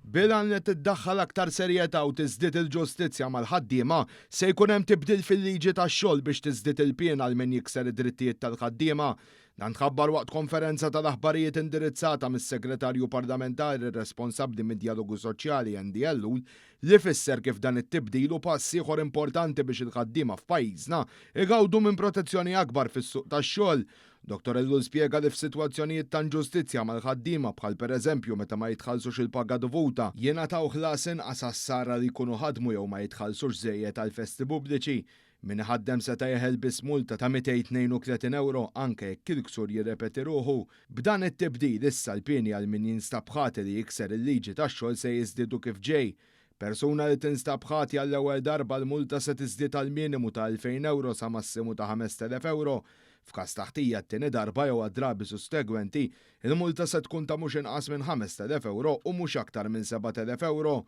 Bilan li tiddaħħal aktar serjetà u tiżdied il-ġustizzja mal-ħaddiema se jkun hemm tibdil fil-liġi tax-xogħol biex tiżdied il-pjena għal min jikser id-drittijiet tal-ħaddiema. Dan tħabbar waqt konferenza tal-aħbarijiet indirizzata mis-segretarju parlamentari responsabbli mid-dialogu soċjali Andy Ellul li fisser kif dan it-tibdil u pass ieħor importanti biex il-ħaddiema f'pajjiżna igawdu minn protezzjoni akbar fis-suq tax-xogħol. Dr. Ellul spjega li f'sitwazzjonijiet ta' inġustizzja mal-ħaddiema bħal pereżempju meta ma jitħallsux il-paga dovuta jingħataw ħlas inqas għas-sara li jkunu ħadmu jew ma jitħallsux żejjed għal festi pubbliċi. Min ħaddem seta' jeħelbis multa ta' 232 euro anke jekk il-ksur jirrepeti ruħu. B'dan it-tibdil issa l-pieni għal min jinstab ħati li jikser il-liġi tax-xogħol se jiżdiedu kif ġej. Persuna li tinstab ħati għall-ewwel darba l-multa se tiżdied għal minimu ta' 2000 euro sa massimu ta' 5000 euro. F'każ taħtija t-tieni darba jew għad-drabi sustegwenti, il-multa se tkun ta' mhux inqas minn 5000 euro u mhux aktar minn 7000 euro.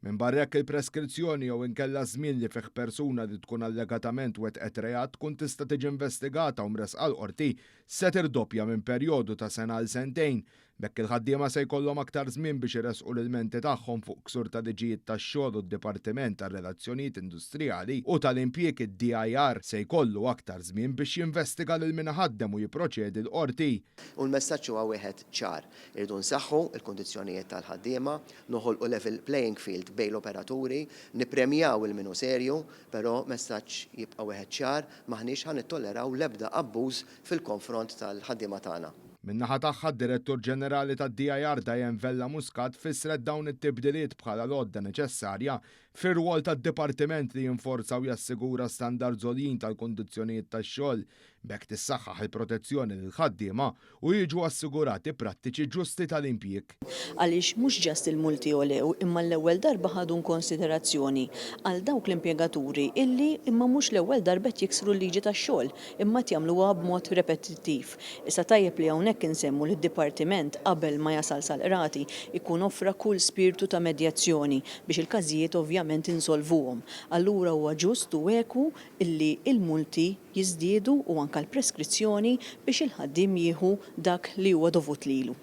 Minn barrek il-preskrizzjoni jew inkella żmien li fih persuna li tkun allegatament wettqet reat tkun tista' tiġi investigata u mresqa l-qorti se tirdoppja minn perjodu ta' sena għal sentejn. Bekk il-ħaddiema se jkollhom aktar żmien biex iresqu l-ilmenti tagħhom fuq ksur ta' liġijiet tax-xogħol u d-Dipartiment tar-Relazzjonijiet Industrijali u tal-Impjieg id-DIR se jkollu aktar żmien biex jinvestiga lil min ħaddem u jipproċedi l-qorti. U l-messaġġ huwa wieħed ċar. Irridu nsaħħu l-kundizzjonijiet tal-ħaddiema, noħolqu level playing field bejn l-operaturi, nippremjaw il-minu serju, però messaġġ jibqa' wieħed ċar maħniex ħanittoleraw l-ebda abbuż fil-konfront tal-ħaddiema tagħna. Min-naħa tagħha d-Direttur Ġenerali tad-DIR Diane Vella Muscat fissret dawn it-tibdiliet bħala l-għodda neċessarja fir-rwol tad-Dipartiment li jinforza u jassigura standards għoljin tal-kondizzjonijiet tax-xogħol bekk tissaħħaħ il-protezzjoni lil ħaddiema u jiġu assigurati prattiċi ġusti tal-impjieg. Għaliex mhux ġast il-multi olew imma l-ewwel darba ħadu konsiderazzjoni għal dawk l-impjegaturi illi imma mhux l-ewwel darba jiksru l-liġi tax-xogħol imma jagħmluha b'mod repetittiv. Issa tajjeb li hawnhekk insemmu li d-Dipartiment qabel ma jasal sal-qrati ikun offra kull spirtu ta' medjazzjoni biex il-każijiet ovvjament insolvuhom. Allura huwa ġust u eku illi il-multi jiżdiedu u anke l-preskrizzjoni biex il-ħaddiem jieħu dak li huwa dovut lilu.